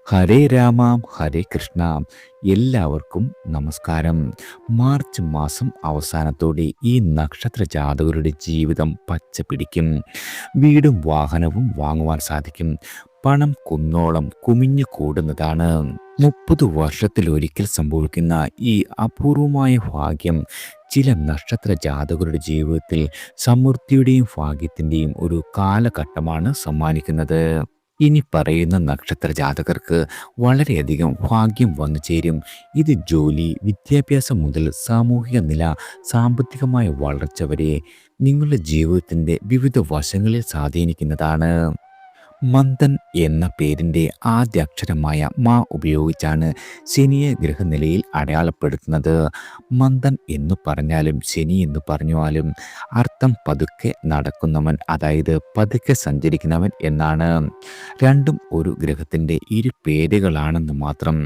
ഹരേ രാമ ഹരേ കൃഷ്ണ. എല്ലാവർക്കും നമസ്കാരം. മാർച്ച് മാസം അവസാനത്തോടെ ഈ നക്ഷത്ര ജാതകരുടെ ജീവിതം പച്ച പിടിക്കും. വീടും വാഹനവും വാങ്ങുവാൻ സാധിക്കും. പണം കുന്നോളം കുമിഞ്ഞു കൂടുന്നതാണ്. 30 വർഷത്തിലൊരിക്കൽ സംഭവിക്കുന്ന ഈ അപൂർവമായ ഭാഗ്യം ചില നക്ഷത്ര ജാതകരുടെ ജീവിതത്തിൽ സമൃദ്ധിയുടെയും ഭാഗ്യത്തിൻ്റെയും ഒരു കാലഘട്ടമാണ് സമ്മാനിക്കുന്നത്. ഇനി പറയുന്ന നക്ഷത്ര ജാതകർക്ക് വളരെയധികം ഭാഗ്യം വന്നു ചേരും. ഇത് ജോലി, വിദ്യാഭ്യാസം മുതൽ സാമൂഹിക നില, സാമ്പത്തികമായ വളർച്ച വരെ നിങ്ങളുടെ ജീവിതത്തിൻ്റെ വിവിധ വശങ്ങളിൽ സ്വാധീനിക്കുന്നതാണ്. മന്ദൻ എന്ന പേരിൻ്റെ ആദ്യ അക്ഷരമായ മ ഉപയോഗിച്ചാണ് ശനിയെ ഗ്രഹനിലയിൽ അടയാളപ്പെടുത്തുന്നത്. മന്ദൻ എന്ന് പറഞ്ഞാലും ശനി എന്ന് പറഞ്ഞാലും അർത്ഥം പതുക്കെ നടക്കുന്നവൻ, അതായത് പതുക്കെ സഞ്ചരിക്കുന്നവൻ എന്നാണ്. രണ്ടും ഒരു ഗ്രഹത്തിൻ്റെ ഇരു പേരുകളാണെന്ന് മാത്രം.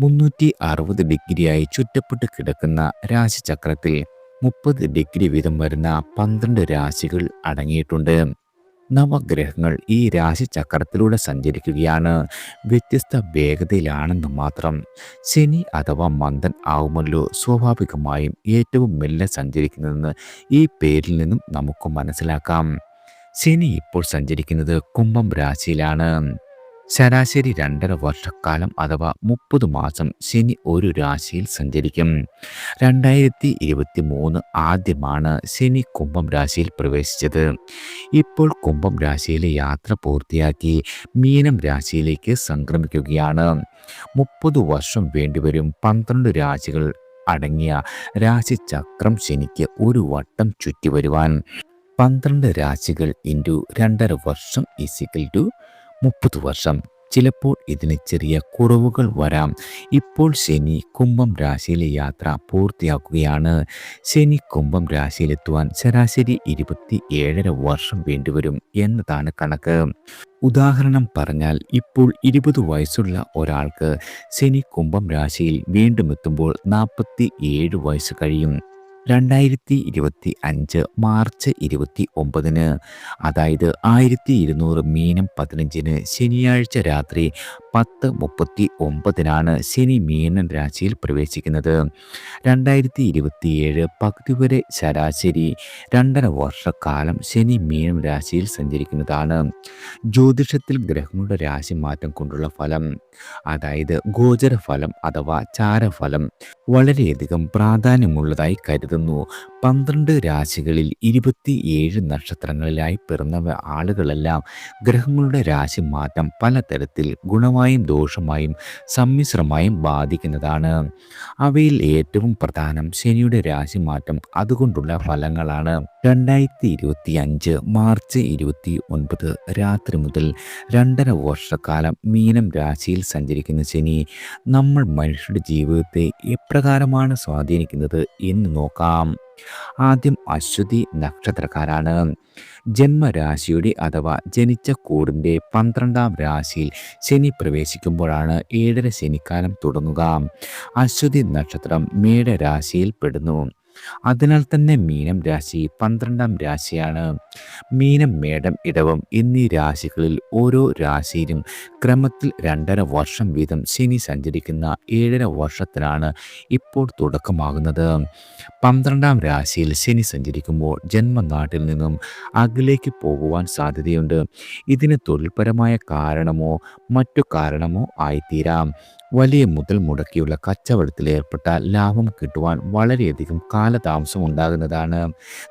360 ഡിഗ്രിയായി ചുറ്റപ്പെട്ട് കിടക്കുന്ന രാശിചക്രത്തിൽ 30 ഡിഗ്രി വീതം വരുന്ന 12 രാശികൾ അടങ്ങിയിട്ടുണ്ട്. നവഗ്രഹങ്ങൾ ഈ രാശിചക്രത്തിലൂടെ സഞ്ചരിക്കുകയാണ്. വ്യത്യസ്ത വേഗതയിലാണെന്ന് മാത്രം. ശനി അഥവാ മന്ദൻ ആവുമല്ലോ സ്വാഭാവികമായും ഏറ്റവും മെല്ലെ സഞ്ചരിക്കുന്നതെന്ന് ഈ പേരിൽ നിന്നും നമുക്ക് മനസ്സിലാക്കാം. ശനി ഇപ്പോൾ സഞ്ചരിക്കുന്നത് കുംഭം രാശിയിലാണ്. ശരാശരി 2.5 വർഷക്കാലം അഥവാ 30 മാസം ശനി ഒരു രാശിയിൽ സഞ്ചരിക്കും. 2023 ആദ്യമാണ് ശനി കുംഭം രാശിയിൽ പ്രവേശിച്ചത്. ഇപ്പോൾ കുംഭം രാശിയിലെ യാത്ര പൂർത്തിയാക്കി മീനം രാശിയിലേക്ക് സംക്രമിക്കുകയാണ്. 30 വർഷം വേണ്ടിവരും 12 രാശികൾ അടങ്ങിയ രാശിചക്രം ശനിക്ക് ഒരു വട്ടം ചുറ്റി വരുവാൻ. 12 രാശികൾ ഇൻറ്റു 2.5 വർഷം = 30 വർഷം. ചിലപ്പോൾ ഇതിന് ചെറിയ കുറവുകൾ വരാം. ഇപ്പോൾ ശനി കുംഭം രാശിയിലെ യാത്ര പൂർത്തിയാക്കുകയാണ്. ശനി കുംഭം രാശിയിലെത്തുവാൻ ശരാശരി 27.5 വർഷം വേണ്ടിവരും എന്നതാണ് കണക്ക്. ഉദാഹരണം പറഞ്ഞാൽ, ഇപ്പോൾ 20 വയസ്സുള്ള ഒരാൾക്ക് ശനി കുംഭം രാശിയിൽ വീണ്ടും എത്തുമ്പോൾ 47 വയസ്സ് കഴിയും. 2025 മാർച്ച് 29, അതായത് 1200 മീനം 15 ശനിയാഴ്ച രാത്രി 10:39 ശനി മീനൻ രാശിയിൽ പ്രവേശിക്കുന്നത്. 2027 പകുതി വരെ ശരാശരി 2.5 വർഷക്കാലം ശനി മീനം രാശിയിൽ സഞ്ചരിക്കുന്നതാണ്. ജ്യോതിഷത്തിൽ ഗ്രഹങ്ങളുടെ രാശി മാറ്റം കൊണ്ടുള്ള ഫലം, അതായത് ഗോചരഫലം അഥവാ ചാരഫലം, വളരെയധികം പ്രാധാന്യമുള്ളതായി കരുതുന്നു. 12 രാശികളിൽ 27 നക്ഷത്രങ്ങളിലായി പിറന്ന ആളുകളെല്ലാം ഗ്രഹങ്ങളുടെ രാശി മാറ്റം പലതരത്തിൽ ഗുണമായും ദോഷമായും സമ്മിശ്രമായും ബാധിക്കുന്നതാണ്. അവയിൽ ഏറ്റവും പ്രധാനം ശനിയുടെ രാശി മാറ്റം അതുകൊണ്ടുള്ള ഫലങ്ങളാണ്. 2025 മാർച്ച് 29 രാത്രി മുതൽ 2.5 വർഷക്കാലം മീനം രാശിയിൽ സഞ്ചരിക്കുന്ന ശനി നമ്മൾ മനുഷ്യരുടെ ജീവിതത്തെ എപ്രകാരമാണ് സ്വാധീനിക്കുന്നത് എന്ന് നോക്കാം. ആദ്യം അശ്വതി നക്ഷത്രക്കാരാണ്. ജന്മരാശിയുടെ അഥവാ ജനിച്ച കൂറിൻ്റെ 12ാം രാശിയിൽ ശനി പ്രവേശിക്കുമ്പോഴാണ് 7.5 ശനിക്കാലം തുടങ്ങുക. അശ്വതി നക്ഷത്രം മേടരാശിയിൽ പെടുന്നു. അതിനാൽ തന്നെ മീനം രാശി 12ാം രാശിയാണ്. മീനം, മേടം, ഇടവം എന്നീ രാശികളിൽ ഓരോ രാശിയിലും ക്രമത്തിൽ 2.5 വർഷം വീതം ശനി സഞ്ചരിക്കുന്ന 7.5 വർഷത്തിനാണ് ഇപ്പോൾ തുടക്കമാകുന്നത്. 12ാം രാശിയിൽ ശനി സഞ്ചരിക്കുമ്പോൾ ജന്മനാട്ടിൽ നിന്നും അകലേക്ക് പോകുവാൻ സാധ്യതയുണ്ട്. ഇതിന് തൊഴിൽപരമായ കാരണമോ മറ്റു കാരണമോ ആയിത്തീരാം. വലിയ മുതൽ മുടക്കിയുള്ള കച്ചവടത്തിൽ ഏർപ്പെട്ടാൽ ലാഭം കിട്ടുവാൻ വളരെയധികം കാലതാമസം ഉണ്ടാകുന്നതാണ്.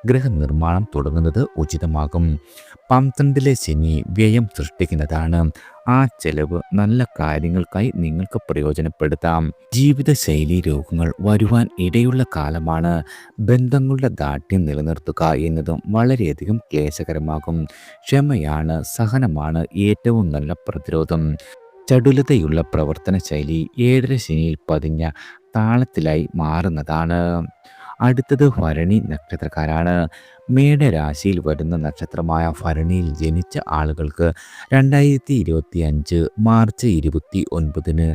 ഗൃഹനിർമ്മാണം തുടങ്ങുന്നത് ഉചിതമാകും. 12ലെ ശനി വ്യയം സൃഷ്ടിക്കുന്നതാണ്. ആ ചെലവ് നല്ല കാര്യങ്ങൾക്കായി നിങ്ങൾക്ക് പ്രയോജനപ്പെടുത്താം. ജീവിതശൈലി രോഗങ്ങൾ വരുവാൻ ഇടയുള്ള കാലമാണ്. ബന്ധങ്ങളുടെ ദാർഢ്യം നിലനിർത്തുക എന്നതും വളരെയധികം ക്ലേശകരമാകും. ക്ഷമയാണ്, സഹനമാണ് ഏറ്റവും നല്ല പ്രതിരോധം. ചടുലതയുള്ള പ്രവർത്തന ശൈലി 7.5 ശനിയിൽ പതിഞ്ഞ താളത്തിലായി മാറുന്നതാണ്. അടുത്തത് ഭരണി നക്ഷത്രക്കാരാണ്. മേടരാശിയിൽ വരുന്ന നക്ഷത്രമായ ഭരണിയിൽ ജനിച്ച ആളുകൾക്ക് 2025 മാർച്ച് 29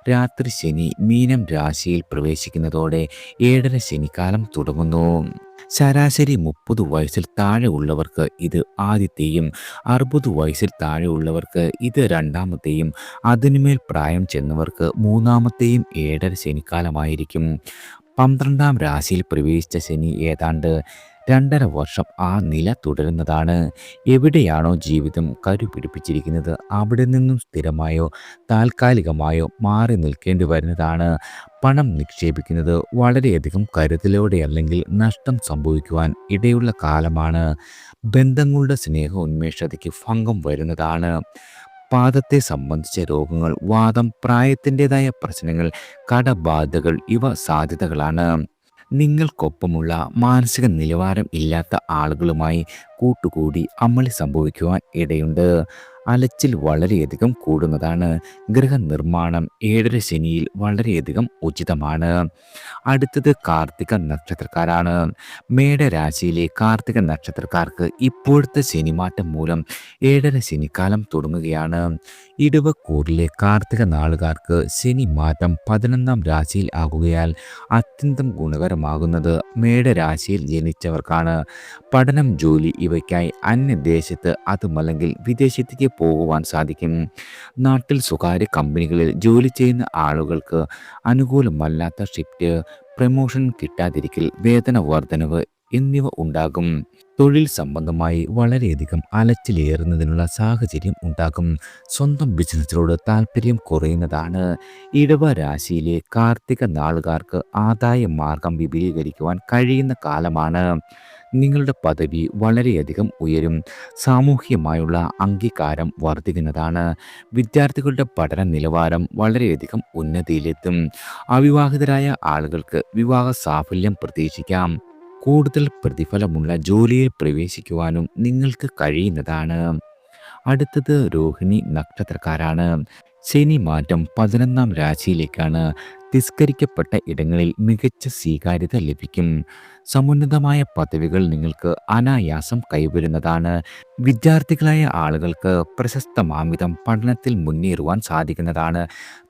രാത്രി ശനി മീനം രാശിയിൽ പ്രവേശിക്കുന്നതോടെ ഏഴര ശനിക്കാലം തുടങ്ങുന്നു. ശരാശരി 30 വയസ്സിൽ താഴെ ഉള്ളവർക്ക് ഇത് ആദ്യത്തെയും 60 വയസ്സിൽ താഴെ ഉള്ളവർക്ക് ഇത് രണ്ടാമത്തെയും അതിനുമേൽ പ്രായം ചെന്നവർക്ക് മൂന്നാമത്തെയും ഏഴര ശനിക്കാലമായിരിക്കും. 12ാം രാശിയിൽ പ്രവേശിച്ച ശനി ഏതാണ്ട് 2.5 വർഷം ആ നില തുടരുന്നതാണ്. എവിടെയാണോ ജീവിതം കരുപിടിപ്പിച്ചിരിക്കുന്നത് അവിടെ നിന്നും സ്ഥിരമായോ താൽക്കാലികമായോ മാറി നിൽക്കേണ്ടി വരുന്നതാണ്. പണം നിക്ഷേപിക്കുന്നത് വളരെയധികം കരുതലോടെ അല്ലെങ്കിൽ നഷ്ടം സംഭവിക്കുവാൻ ഇടയുള്ള കാലമാണ്. ബന്ധങ്ങളുടെ സ്നേഹോന്മേഷതയ്ക്ക് ഭംഗം വരുന്നതാണ്. പാദത്തെ സംബന്ധിച്ച രോഗങ്ങൾ, വാദം, പ്രായത്തിൻ്റെതായ പ്രശ്നങ്ങൾ, കടബാധകൾ ഇവ സാധ്യതകളാണ്. നിങ്ങൾക്കൊപ്പമുള്ള മാനസിക നിലവാരം ഇല്ലാത്ത ആളുകളുമായി കൂട്ടുകൂടി അമളി സംഭവിക്കുവാൻ ഇടയുണ്ട്. അലച്ചിൽ വളരെയധികം കൂടുന്നതാണ്. ഗൃഹനിർമ്മാണം ഏഴര ശനിയിൽ വളരെയധികം ഉചിതമാണ്. അടുത്തത് കാർത്തിക നക്ഷത്രക്കാരാണ്. മേടരാശിയിലെ കാർത്തിക നക്ഷത്രക്കാർക്ക് ഇപ്പോഴത്തെ ശനിമാറ്റം മൂലം ഏഴര ശനിക്കാലം തുടങ്ങുകയാണ്. ഇടവക്കൂറിലെ കാർത്തിക നാളുകാർക്ക് ശനി മാറ്റം 11ാം രാശിയിൽ ആകുകയാൽ അത്യന്തം ഗുണകരമാകുന്നത് മേടരാശിയിൽ ജനിച്ചവർക്കാണ്. പഠനം, ജോലി ഇവയ്ക്കായി അന്യദേശത്ത് അതുമല്ലെങ്കിൽ വിദേശത്തേക്ക് പോകുവാൻ സാധിക്കും. നാട്ടിൽ സ്വകാര്യ കമ്പനികളിൽ ജോലി ചെയ്യുന്ന ആളുകൾക്ക് അനുകൂലമല്ലാത്ത ഷിഫ്റ്റ്, പ്രമോഷൻ കിട്ടാതിരിക്കൽ, വേതന വർധനവ് എന്നിവ ഉണ്ടാകും. തൊഴിൽ സംബന്ധമായി വളരെയധികം അലച്ചിലേറുന്നതിനുള്ള സാഹചര്യം ഉണ്ടാകും. സ്വന്തം ബിസിനസ്സിനോട് താല്പര്യം കുറയുന്നതാണ്. ഇടവ രാശിയിലെ കാർത്തിക നാളുകാർക്ക് ആദായ മാർഗം വിപുലീകരിക്കുവാൻ കഴിയുന്ന കാലമാണ്. നിങ്ങളുടെ പദവി വളരെയധികം ഉയരും. സാമൂഹികമായുള്ള അംഗീകാരം വർദ്ധിക്കുന്നതാണ്. വിദ്യാർത്ഥികളുടെ പഠന നിലവാരം വളരെയധികം ഉന്നതിയിലെത്തും. അവിവാഹിതരായ ആളുകൾക്ക് വിവാഹ സാഫല്യം പ്രതീക്ഷിക്കാം. കൂടുതൽ പ്രതിഫലമുള്ള ജോലിയിൽ പ്രവേശിക്കുവാനും നിങ്ങൾക്ക് കഴിയുന്നതാണ്. അടുത്തത് രോഹിണി നക്ഷത്രക്കാരാണ്. ശനി മാറ്റം 11ാം രാശിയിലേക്കാണ്. തിരസ്കരിക്കപ്പെട്ട ഇടങ്ങളിൽ മികച്ച സ്വീകാര്യത ലഭിക്കും. സമുന്നതമായ പദവികൾ നിങ്ങൾക്ക് അനായാസം കൈവരുന്നതാണ്. വിദ്യാർത്ഥികളായ ആളുകൾക്ക് പ്രശസ്തമാംവിധം പഠനത്തിൽ മുന്നേറുവാൻ സാധിക്കുന്നതാണ്.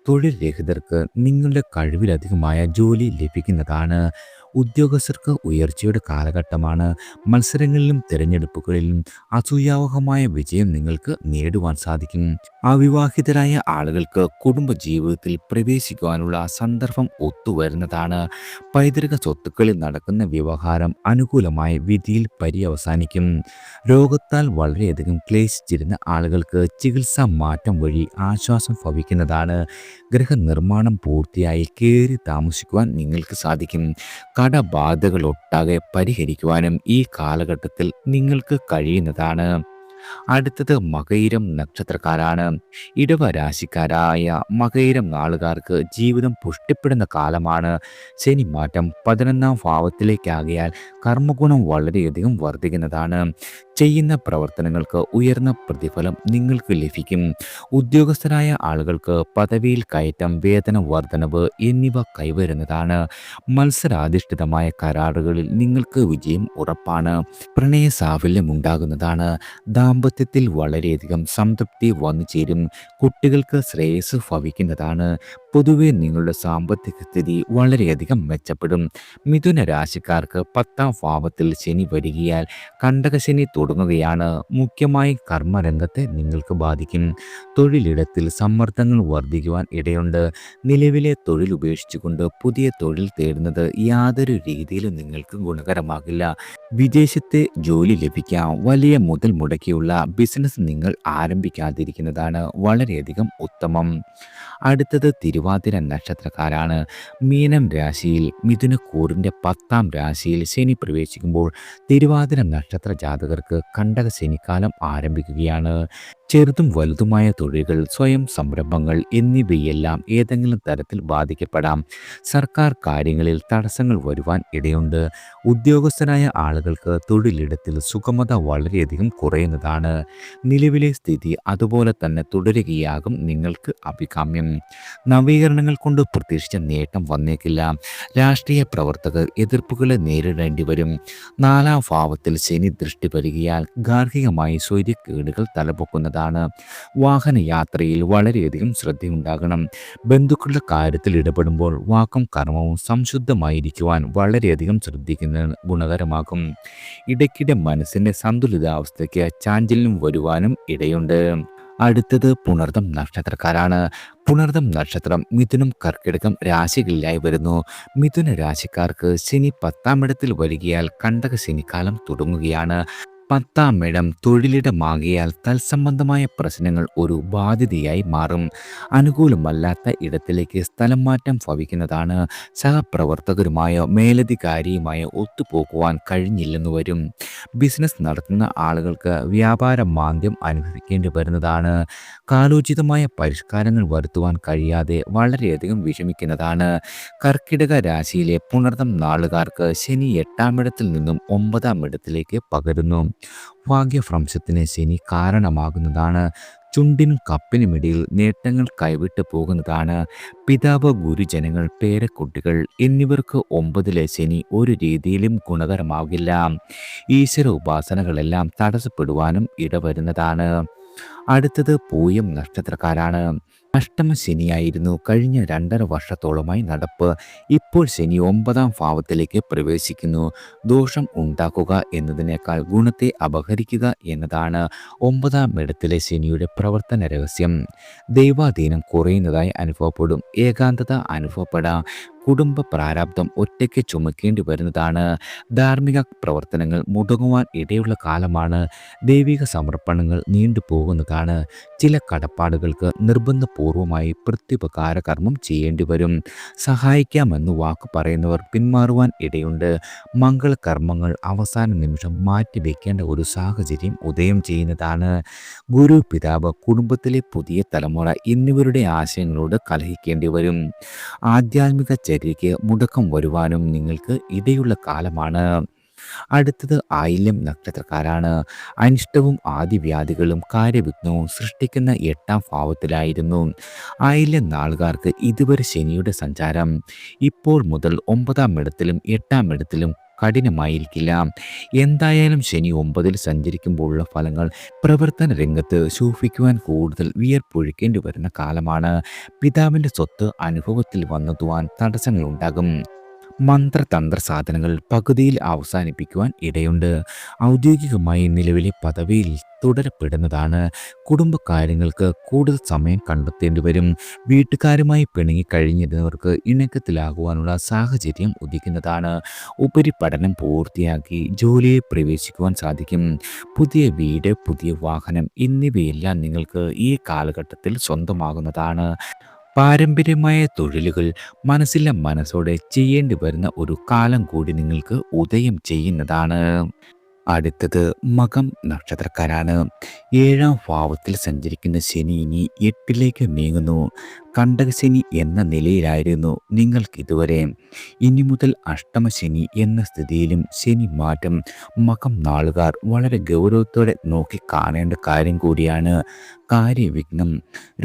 തൊഴിൽ രഹിതർക്ക് നിങ്ങളുടെ കഴിവിലധികമായ ജോലി ലഭിക്കുന്നതാണ്. ഉദ്യോഗസ്ഥർക്ക് ഉയർച്ചയുടെ കാലഘട്ടമാണ്. മത്സരങ്ങളിലും തിരഞ്ഞെടുപ്പുകളിലും അസൂയാവഹമായ വിജയം നിങ്ങൾക്ക് നേടുവാൻ സാധിക്കും. അവിവാഹിതരായ ആളുകൾക്ക് കുടുംബജീവിതത്തിൽ പ്രവേശിക്കുവാനുള്ള സന്ദർഭം ഒത്തുവരുന്നതാണ്. പൈതൃക സ്വത്തുക്കളിൽ നടക്കുന്ന വ്യവഹാരം അനുകൂലമായ വിധിയിൽ പര്യവസാനിക്കും. രോഗത്താൽ വളരെയധികം ക്ലേശിച്ചിരുന്ന ആളുകൾക്ക് ചികിത്സാ മാറ്റം വഴി ആശ്വാസം ഭവിക്കുന്നതാണ്. ഗൃഹനിർമ്മാണം പൂർത്തിയായി കയറി താമസിക്കുവാൻ നിങ്ങൾക്ക് സാധിക്കും. കടബാധകളൊട്ടാകെ പരിഹരിക്കുവാനും ഈ കാലഘട്ടത്തിൽ നിങ്ങൾക്ക് കഴിയുന്നതാണ്. അടുത്തത് മകയിരം നക്ഷത്രക്കാരാണ്. ഇടവ രാശിക്കാരായ മകയിരം നാളുകാർക്ക് ജീവിതം പുഷ്ടിപ്പെടുന്ന കാലമാണ്. ശനി മാറ്റം 11ാം ഭാവത്തിലേക്കാകിയാൽ കർമ്മഗുണം വളരെയധികം വർദ്ധിക്കുന്നതാണ്. ചെയ്യുന്ന പ്രവർത്തനങ്ങൾക്ക് ഉയർന്ന പ്രതിഫലം നിങ്ങൾക്ക് ലഭിക്കും. ഉദ്യോഗസ്ഥരായ ആളുകൾക്ക് പദവിയിൽ കയറ്റം, വേതന വർധനവ് എന്നിവ കൈവരുന്നതാണ്. മത്സരാധിഷ്ഠിതമായ കരാറുകളിൽ നിങ്ങൾക്ക് വിജയം ഉറപ്പാണ്. പ്രണയ സാഫല്യം ഉണ്ടാകുന്നതാണ്. ദാമ്പത്യത്തിൽ വളരെയധികം സംതൃപ്തി വന്നു ചേരും. കുട്ടികൾക്ക് ശ്രേയസ് ഭവിക്കുന്നതാണ്. പൊതുവെ നിങ്ങളുടെ സാമ്പത്തിക സ്ഥിതി വളരെയധികം മെച്ചപ്പെടും. മിഥുന രാശിക്കാർക്ക് 10ാം ഭാവത്തിൽ ശനി വരികയാൽ കണ്ടകശനി തുടങ്ങുകയാണ്. മുഖ്യമായി കർമ്മരംഗത്തെ നിങ്ങൾക്ക് ബാധിക്കും. തൊഴിലിടത്തിൽ സമ്മർദ്ദങ്ങൾ വർദ്ധിക്കുവാൻ ഇടയുണ്ട്. നിലവിലെ തൊഴിൽ ഉപേക്ഷിച്ചുകൊണ്ട് പുതിയ തൊഴിൽ തേടുന്നത് യാതൊരു രീതിയിലും നിങ്ങൾക്ക് ഗുണകരമാകില്ല. വിദേശത്തെ ജോലി ലഭിക്കാം. വലിയ മുതൽ മുടക്കിയുള്ള ബിസിനസ് നിങ്ങൾ ആരംഭിക്കാതിരിക്കുന്നതാണ് വളരെയധികം ഉത്തമം. അടുത്തത് തിരുവാതിര നക്ഷത്രക്കാരാണ്. മീനം രാശിയിൽ മിഥുനക്കൂറിൻ്റെ 10ാം രാശിയിൽ ശനി പ്രവേശിക്കുമ്പോൾ തിരുവാതിര നക്ഷത്ര ജാതകർക്ക് കണ്ടക ശനിക്കാലം ആരംഭിക്കുകയാണ്. ചെറുതും വലുതുമായ തൊഴിലുകൾ, സ്വയം സംരംഭങ്ങൾ എന്നിവയെല്ലാം ഏതെങ്കിലും തരത്തിൽ ബാധിക്കപ്പെടാം. സർക്കാർ കാര്യങ്ങളിൽ തടസ്സങ്ങൾ വരുവാൻ ഇടയുണ്ട്. ഉദ്യോഗസ്ഥരായ ആളുകൾക്ക് തൊഴിലിടത്തിൽ സുഗമത വളരെയധികം കുറയുന്നതാണ്. നിലവിലെ സ്ഥിതി അതുപോലെ തന്നെ തുടരുകയാകും നിങ്ങൾക്ക് അഭികാമ്യം. നവീകരണങ്ങൾ കൊണ്ട് പ്രതീക്ഷിച്ച നേട്ടം വന്നേക്കില്ല. രാഷ്ട്രീയ പ്രവർത്തകർ എതിർപ്പുകളെ നേരിടേണ്ടി വരും. 4-ാം ഭാവത്തിൽ ശനി ദൃഷ്ടി പെരുകിയാൽ ഗാർഹികമായി സ്വൈര്യക്കേടുകൾ തലപൊക്കുന്നതാണ്. വാഹനയാത്രയിൽ വളരെയധികം ശ്രദ്ധയുണ്ടാകണം. ബന്ധുക്കളുടെ കാര്യത്തിൽ ഇടപെടുമ്പോൾ വാക്കും കർമ്മവും സംശുദ്ധമായിരിക്കുവാൻ വളരെയധികം ശ്രദ്ധിക്കുന്നത് ഗുണകരമാകും. ഇടയ്ക്കിടെ മനസ്സിൻ്റെ സന്തുലിതാവസ്ഥയ്ക്ക് ചാഞ്ചല്യം വരുവാനും ഇടയുണ്ട്. അടുത്തത് പുണർദം നക്ഷത്രക്കാരാണ്. പുണർദം നക്ഷത്രം മിഥുനം, കർക്കിടകം രാശികളിലായി വരുന്നു. മിഥുന രാശിക്കാർക്ക് ശനി 10-ാം ഇടത്തിൽ വരികയാൽ കണ്ടക ശനിക്കാലം തുടങ്ങുകയാണ്. 10-ാം ഇടം തൊഴിലിടമാകിയാൽ തത്സംബന്ധമായ പ്രശ്നങ്ങൾ ഒരു ബാധ്യതയായി മാറും. അനുകൂലമല്ലാത്ത ഇടത്തിലേക്ക് സ്ഥലം മാറ്റം ഭവിക്കുന്നതാണ്. സഹപ്രവർത്തകരുമായോ മേലധികാരിയുമായോ ഒത്തുപോകുവാൻ കഴിഞ്ഞില്ലെന്ന് വരും. ബിസിനസ് നടത്തുന്ന ആളുകൾക്ക് വ്യാപാര മാന്ദ്യം അനുഭവിക്കേണ്ടി വരുന്നതാണ്. കാലോചിതമായ പരിഷ്കാരങ്ങൾ വരുത്തുവാൻ കഴിയാതെ വളരെയധികം വിഷമിക്കുന്നതാണ്. കർക്കിടക രാശിയിലെ പുണർദം നാളുകാർക്ക് ശനി 8-ാം ഇടത്തിൽ നിന്നും 9-ാം ഇടത്തിലേക്ക് പകരുന്നു. ഭാഗ്യഭ്രംശത്തിന് ശനി കാരണമാകുന്നതാണ്. ചുണ്ടിനും കപ്പിനുമിടയിൽ നേട്ടങ്ങൾ കൈവിട്ടു പോകുന്നതാണ്. പിതാവ്, ഗുരുജനങ്ങൾ, പേരക്കുട്ടികൾ എന്നിവർക്ക് 9-ലെ ശനി ഒരു രീതിയിലും ഗുണകരമാകില്ല. ഈശ്വര ഉപാസനകളെല്ലാം തടസ്സപ്പെടുവാനും ഇടവരുന്നതാണ്. അടുത്തത് പൂയം നക്ഷത്രക്കാരാണ്. അഷ്ടമ ശനിയായിരുന്നു കഴിഞ്ഞ 2.5 വർഷത്തോളമായി നടപ്പ്. ഇപ്പോൾ ശനി 9-ാം ഭാവത്തിലേക്ക് പ്രവേശിക്കുന്നു. ദോഷം ഉണ്ടാക്കുക എന്നതിനേക്കാൾ ഗുണത്തെ അപഹരിക്കുക എന്നതാണ് 9-ാം ഇടത്തിലെ ശനിയുടെ പ്രവർത്തന രഹസ്യം. ദൈവാധീനം കുറയുന്നതായി അനുഭവപ്പെടും. ഏകാന്തത അനുഭവപ്പെടാം. കുടുംബ പ്രാരാബ്ദം ഒറ്റയ്ക്ക് ചുമക്കേണ്ടി വരുന്നതാണ്. ധാർമ്മിക പ്രവർത്തനങ്ങൾ മുടങ്ങുവാൻ ഇടയുള്ള കാലമാണ്. ദൈവിക സമർപ്പണങ്ങൾ നീണ്ടുപോകുന്നതാണ്. ചില കടപ്പാടുകൾക്ക് നിർബന്ധപൂർവമായി പ്രത്യുപകാര കർമ്മം ചെയ്യേണ്ടി വരും. സഹായിക്കാമെന്ന് വാക്ക് പറയുന്നവർ പിന്മാറുവാൻ ഇടയുണ്ട്. മംഗളകർമ്മങ്ങൾ അവസാന നിമിഷം മാറ്റിവെക്കേണ്ട ഒരു സാഹചര്യം ഉദയം ചെയ്യുന്നതാണ്. ഗുരു, പിതാവ്, കുടുംബത്തിലെ പുതിയ തലമുറ എന്നിവരുടെ ആശയങ്ങളോട് കലഹിക്കേണ്ടി വരും. ആധ്യാത്മിക ചര്യയ്ക്ക് മുടക്കം വരുവാനും നിങ്ങൾക്ക് ഇടയുള്ള കാലമാണ്. അടുത്തത് ആയില്യം നക്ഷത്രക്കാരാണ്. അനിഷ്ടവും ആദിവ്യാധികളും കാര്യവിഘ്നവും സൃഷ്ടിക്കുന്ന 8-ാം ഭാവത്തിലായിരുന്നു ആയില്യം നാളുകാർക്ക് ഇതുവരെ ശനിയുടെ സഞ്ചാരം. ഇപ്പോൾ മുതൽ 9-ാം ഇടത്തിലും 8-ാം ഇടത്തിലും കഠിനമായിരിക്കില്ല. എന്തായാലും ശനി 9-ൽ സഞ്ചരിക്കുമ്പോഴുള്ള ഫലങ്ങൾ പ്രവർത്തന രംഗത്ത് ശോഭിക്കുവാൻ കൂടുതൽ വിയർപ്പൊഴുക്കേണ്ടി വരുന്ന കാലമാണ്. പിതാവിൻ്റെ സ്വത്ത് അനുഭവത്തിൽ വന്നെത്തുവാൻ തടസ്സങ്ങളുണ്ടാകും. മന്ത്രതന്ത്ര സാധനങ്ങൾ പകുതിയിൽ അവസാനിപ്പിക്കുവാൻ ഇടയുണ്ട്. ഔദ്യോഗികമായി നിലവിലെ പദവിയിൽ തുടരപ്പെടുന്നതാണ്. കുടുംബകാര്യങ്ങൾക്ക് കൂടുതൽ സമയം കണ്ടെത്തേണ്ടി വരും. വീട്ടുകാരുമായി പിണങ്ങി കഴിഞ്ഞിരുന്നവർക്ക് ഇണക്കത്തിലാകുവാനുള്ള സാഹചര്യം ഉദിക്കുന്നതാണ്. ഉപരിപഠനം പൂർത്തിയാക്കി ജോലിയിൽ പ്രവേശിക്കുവാൻ സാധിക്കും. പുതിയ വീട്, പുതിയ വാഹനം എന്നിവയെല്ലാം നിങ്ങൾക്ക് ഈ കാലഘട്ടത്തിൽ സ്വന്തമാകുന്നതാണ്. പാരമ്പര്യമായ തൊഴിലുകൾ മനസ്സിലെ മനസ്സോടെ ചെയ്യേണ്ടി വരുന്ന ഒരു കാലം കൂടി നിങ്ങൾക്ക് ഉദയം ചെയ്യുന്നതാണ്. അടുത്തത് മകം നക്ഷത്രക്കാരാണ്. 7-ാം ഭാവത്തിൽ സഞ്ചരിക്കുന്ന ശനി ഇനി 8-ലേക്ക് നീങ്ങുന്നു. കണ്ടകശനി എന്ന നിലയിലായിരുന്നു നിങ്ങൾക്കിതുവരെ. ഇനി മുതൽ അഷ്ടമശനി എന്ന സ്ഥിതിയിലും ശനി മാറ്റം. മകം നാളുകാർ വളരെ ഗൗരവത്തോടെ നോക്കി കാണേണ്ട കാര്യം കൂടിയാണ്. കാര്യവിഘ്നം,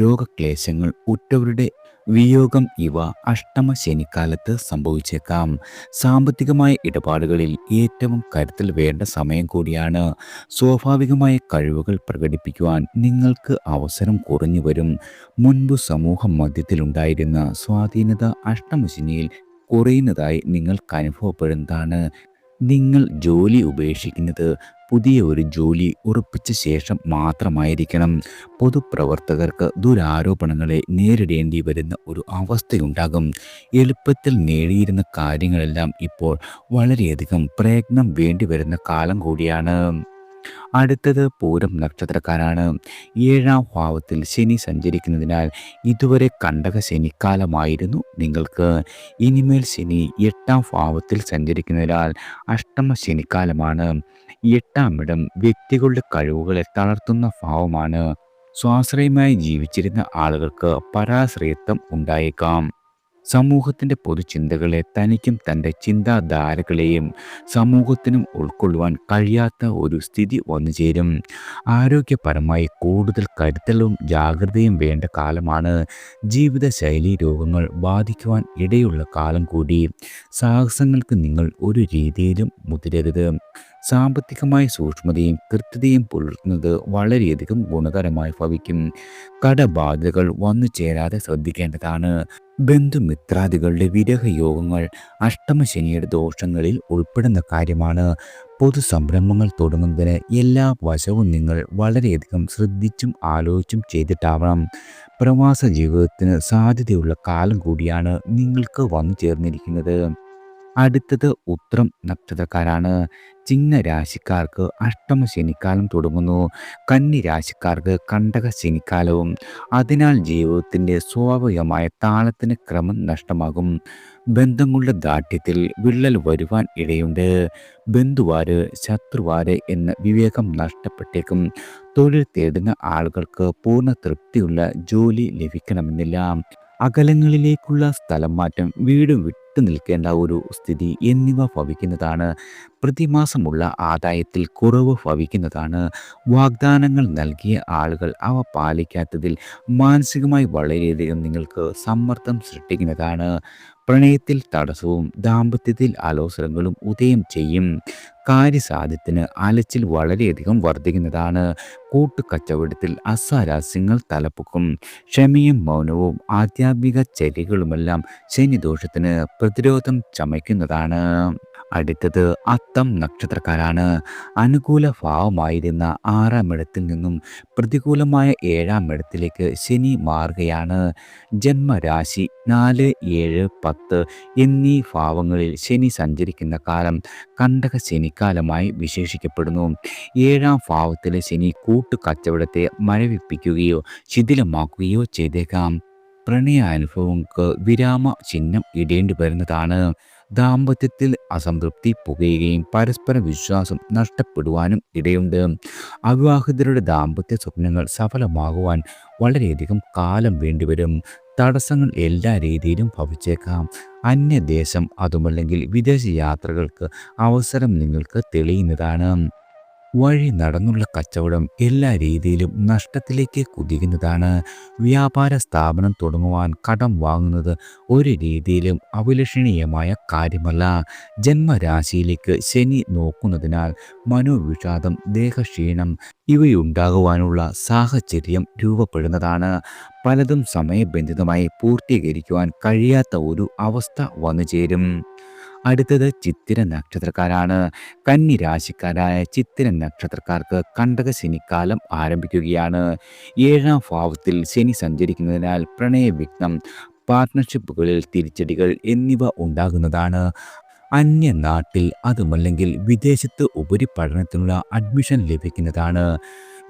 രോഗക്ലേശങ്ങൾ, ഉറ്റവരുടെ വിയോഗം ഇവ അഷ്ടമ ശനിക്കാലത്ത് സംഭവിച്ചേക്കാം. സാമ്പത്തികമായ ഇടപാടുകളിൽ ഏറ്റവും കരുതൽ വേണ്ട സമയം കൂടിയാണ്. സ്വാഭാവികമായ കഴിവുകൾ പ്രകടിപ്പിക്കുവാൻ നിങ്ങൾക്ക് അവസരം കുറഞ്ഞു വരും. മുൻപ് സമൂഹ മധ്യത്തിലുണ്ടായിരുന്ന സ്വാധീനത അഷ്ടമശനിയിൽ കുറയുന്നതായി നിങ്ങൾക്ക് അനുഭവപ്പെടുന്നതാണ്. നിങ്ങൾ ജോലി ഉപേക്ഷിക്കുന്നത് പുതിയ ഒരു ജോലി ഉറപ്പിച്ച ശേഷം മാത്രമായിരിക്കണം. പൊതുപ്രവർത്തകർക്ക് ദുരാരോപണങ്ങളെ നേരിടേണ്ടി വരുന്ന ഒരു അവസ്ഥയുണ്ടാകും. എളുപ്പത്തിൽ നേടിയിരുന്ന കാര്യങ്ങളെല്ലാം ഇപ്പോൾ വളരെയധികം പ്രയത്നം വേണ്ടിവരുന്ന കാലം കൂടിയാണ്. അടുത്തത് പൂരം നക്ഷത്രക്കാരാണ്. 7-ാം ഭാവത്തിൽ ശനി സഞ്ചരിക്കുന്നതിനാൽ ഇതുവരെ കണ്ടക ശനിക്കാലമായിരുന്നു നിങ്ങൾക്ക്. ഇനിമേൽ ശനി 8-ാം ഭാവത്തിൽ സഞ്ചരിക്കുന്നതിനാൽ അഷ്ടമ ശനിക്കാലമാണ്. 8-ാം ഇടം വ്യക്തികളുടെ കഴിവുകളെ തളർത്തുന്ന ഭാവമാണ്. സ്വാശ്രയമായി ജീവിച്ചിരുന്ന ആളുകൾക്ക് പരാശ്രയത്വം ഉണ്ടായേക്കാം. സമൂഹത്തിൻ്റെ പൊതുചിന്തകളെ തനിക്കും തൻ്റെ ചിന്താധാരകളെയും സമൂഹത്തിനും ഉൾക്കൊള്ളുവാൻ കഴിയാത്ത ഒരു സ്ഥിതി വന്നുചേരും. ആരോഗ്യപരമായി കൂടുതൽ കരുതലും ജാഗ്രതയും വേണ്ട കാലമാണ്. ജീവിതശൈലീ രോഗങ്ങൾ ബാധിക്കുവാൻ ഇടയുള്ള കാലം കൂടി. സാഹസങ്ങൾക്ക് നിങ്ങൾ ഒരു രീതിയിലും മുതിരരുത്. സാമ്പത്തികമായ സൂക്ഷ്മതയും കൃത്യതയും പുലർത്തുന്നത് വളരെയധികം ഗുണകരമായി ഭവിക്കും. കടബാധ്യതകൾ വന്നു ചേരാതെ ശ്രദ്ധിക്കേണ്ടതാണ്. ബന്ധുമിത്രാദികളുടെ വിരഹയോഗങ്ങൾ അഷ്ടമശനിയുടെ ദോഷങ്ങളിൽ ഉൾപ്പെടുന്ന കാര്യമാണ്. പൊതുസംരംഭങ്ങൾ തുടങ്ങുന്നതിന് എല്ലാ വശവും നിങ്ങൾ വളരെയധികം ശ്രദ്ധിച്ചും ആലോചിച്ചും ചെയ്തിട്ടാവണം. പ്രവാസ ജീവിതത്തിന് സാധ്യതയുള്ള കാലം കൂടിയാണ് നിങ്ങൾക്ക് വന്നു ചേർന്നിരിക്കുന്നത്. അടുത്തത് ഉത്രം നക്ഷത്രക്കാരാണ്. ചിങ്ങ രാശിക്കാർക്ക് അഷ്ടമ ശനിക്കാലം തുടങ്ങുന്നു. കന്നി രാശിക്കാർക്ക് കണ്ടക ശനിക്കാലവും. അതിനാൽ ജീവിതത്തിൻ്റെ സ്വാഭാവികമായ താളത്തിന് ക്രമം നഷ്ടമാകും. ബന്ധങ്ങളുടെ ദാർഢ്യത്തിൽ വിള്ളൽ വരുവാൻ ഇടയുണ്ട്. ബന്ധുവാര് ശത്രുവാര് എന്ന വിവേകം നഷ്ടപ്പെട്ടേക്കും. തൊഴിൽ തേടുന്ന ആളുകൾക്ക് പൂർണ്ണ തൃപ്തിയുള്ള ജോലി ലഭിക്കണമെന്നില്ല. അകലങ്ങളിലേക്കുള്ള സ്ഥലം മാറ്റം, വീട് വിട്ടു നിൽക്കേണ്ട ഒരു സ്ഥിതി എന്നിവ ഭവിക്കുന്നതാണ്. പ്രതിമാസമുള്ള ആദായത്തിൽ കുറവ് ഭവിക്കുന്നതാണ്. വാഗ്ദാനങ്ങൾ നൽകിയ ആളുകൾ അവ പാലിക്കാത്തതിൽ മാനസികമായി വളരെയധികം നിങ്ങൾക്ക് സമ്മർദ്ദം സൃഷ്ടിക്കുന്നതാണ്. പ്രണയത്തിൽ തടസ്സവും ദാമ്പത്യത്തിൽ അലോസരങ്ങളും ഉദയം ചെയ്യും. കാര്യസാധ്യത്തിന് അലച്ചിൽ വളരെയധികം വർദ്ധിക്കുന്നതാണ്. കൂട്ടുകച്ചവടത്തിൽ അസ്വാരസ്യങ്ങൾ തലപ്പൊക്കും. ക്ഷമയും മൗനവും ആധ്യാത്മിക ചര്യകളുമെല്ലാം ശനിദോഷത്തിന് പ്രതിരോധം ചമയ്ക്കുന്നതാണ്. അടുത്തത് അത്തം നക്ഷത്രക്കാരാണ്. അനുകൂല ഭാവമായിരുന്ന 6-ാം ഇടത്തിൽ നിന്നും പ്രതികൂലമായ 7-ാം ഇടത്തിലേക്ക് ശനി മാറുകയാണ്. ജന്മരാശി 4, 7, 10 എന്നീ ഭാവങ്ങളിൽ ശനി സഞ്ചരിക്കുന്ന കാലം കണ്ടക ശനിക്കാലമായി വിശേഷിക്കപ്പെടുന്നു. 7-ാം ഭാവത്തിലെ ശനി കൂട്ടുകച്ചവടത്തെ മരവിപ്പിക്കുകയോ ശിഥിലമാക്കുകയോ ചെയ്തേക്കാം. പ്രണയാനുഭവങ്ങൾക്ക് വിരാമ ചിഹ്നം ഇടേണ്ടി വരുന്നതാണ്. ദാമ്പത്യത്തിൽ അസംതൃപ്തി പുകയുകയും പരസ്പര വിശ്വാസം നഷ്ടപ്പെടുവാനും ഇടയുണ്ട്. അവിവാഹിതരുടെ ദാമ്പത്യ സ്വപ്നങ്ങൾ സഫലമാകുവാൻ വളരെയധികം കാലം വേണ്ടിവരും. തടസ്സങ്ങൾ എല്ലാ രീതിയിലും ഭവിച്ചേക്കാം. അന്യദേശം അതുമല്ലെങ്കിൽ വിദേശ യാത്രകൾക്ക് അവസരം നിങ്ങൾക്ക് തെളിയുന്നതാണ്. വഴി നടന്നുള്ള കച്ചവടം എല്ലാ രീതിയിലും നഷ്ടത്തിലേക്ക് കുതിക്കുന്നതാണ്. വ്യാപാര സ്ഥാപനം തുടങ്ങുവാൻ കടം വാങ്ങുന്നത് ഒരു രീതിയിലും അഭിലഷണീയമായ കാര്യമല്ല. ജന്മരാശിയിലേക്ക് ശനി നോക്കുന്നതിനാൽ മനോവിഷാദം, ദേഹക്ഷീണം ഇവയുണ്ടാകുവാനുള്ള സാഹചര്യം രൂപപ്പെടുന്നതാണ്. പലതും സമയബന്ധിതമായി പൂർത്തീകരിക്കുവാൻ കഴിയാത്ത ഒരു അവസ്ഥ വന്നു ചേരും. അടുത്തത് ചിത്തിര നക്ഷത്രക്കാരാണ്. കന്നി രാശിക്കാരായ ചിത്തിര നക്ഷത്രക്കാർക്ക് കണ്ടക ശനിക്കാലം ആരംഭിക്കുകയാണ്. 7-ാം ഭാവത്തിൽ ശനി സഞ്ചരിക്കുന്നതിനാൽ പ്രണയവിഘ്നം, പാർട്ട്ണർഷിപ്പുകളിൽ തിരിച്ചടികൾ എന്നിവ ഉണ്ടാകുന്നതാണ്. അന്യനാട്ടിൽ അതുമല്ലെങ്കിൽ വിദേശത്ത് ഉപരിപഠനത്തിനുള്ള അഡ്മിഷൻ ലഭിക്കുന്നതാണ്.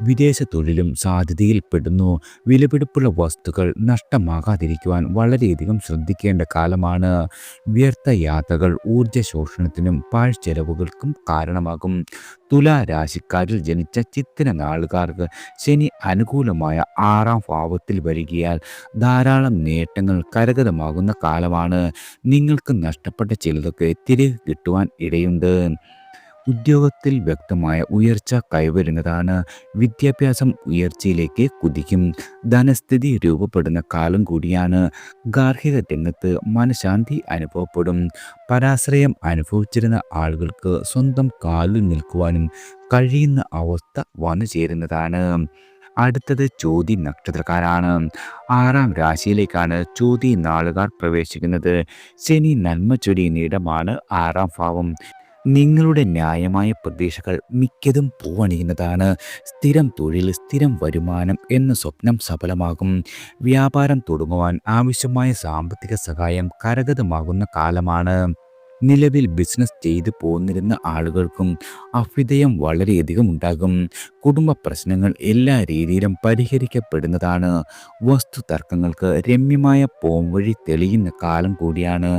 വിദേശ തൊഴിലും സാധ്യതയിൽപ്പെടുന്നു. വിലപിടിപ്പുള്ള വസ്തുക്കൾ നഷ്ടമാകാതിരിക്കുവാൻ വളരെയധികം ശ്രദ്ധിക്കേണ്ട കാലമാണ്. വ്യർത്ഥ യാത്രകൾ ഊർജ്ജ ശോഷണത്തിനും പാഴ്ചെലവുകൾക്കും കാരണമാകും. തുലാ രാശിക്കാരിൽ ജനിച്ച ചിത്തിര നാളുകാർക്ക് ശനി അനുകൂലമായ 6-ാം ഭാവത്തിൽ വരികയാൽ ധാരാളം നേട്ടങ്ങൾ കരഗതമാകുന്ന കാലമാണ്. നിങ്ങൾക്ക് നഷ്ടപ്പെട്ട ചിലതൊക്കെ തിരികെ കിട്ടുവാൻ ഇടയുണ്ട്. ഉദ്യോഗത്തിൽ വ്യക്തമായ ഉയർച്ച കൈവരുന്നതാണ്. വിദ്യാഭ്യാസം ഉയർച്ചയിലേക്ക് കുതിക്കും. ധനസ്ഥിതി രൂപപ്പെടുന്ന കാലം കൂടിയാണ്. ഗാർഹിക രംഗത്ത് മനഃശാന്തി അനുഭവപ്പെടും. പരാശ്രയം അനുഭവിച്ചിരുന്ന ആളുകൾക്ക് സ്വന്തം കാലിൽ നിൽക്കുവാനും കഴിയുന്ന അവസ്ഥ വന്നു ചേരുന്നതാണ്. അടുത്തത് ചോതി നക്ഷത്രക്കാരാണ്. 6-ാം രാശിയിലേക്കാണ് ചോതി നാളുകാർ പ്രവേശിക്കുന്നത്. ശനി നന്മ ചൊരിയുന്ന ഇടമാണ് 6-ാം ഭാവം. നിങ്ങളുടെ ന്യായമായ പ്രതീക്ഷകൾ മിക്കതും പൂവണിയുന്നതാണ്. സ്ഥിരം തൊഴിൽ, സ്ഥിരം വരുമാനം എന്ന സ്വപ്നം സഫലമാകും. വ്യാപാരം തുടങ്ങുവാൻ ആവശ്യമായ സാമ്പത്തിക സഹായം കരഗതമാകുന്ന കാലമാണ്. നിലവിൽ ബിസിനസ് ചെയ്തു പോന്നിരുന്ന ആളുകൾക്കും അഭ്യുദയം വളരെയധികം ഉണ്ടാകും. കുടുംബ പ്രശ്നങ്ങൾ എല്ലാ രീതിയിലും പരിഹരിക്കപ്പെടുന്നതാണ്. വസ്തു തർക്കങ്ങൾക്ക് രമ്യമായ പോംവഴി തെളിയുന്ന കാലം കൂടിയാണ്.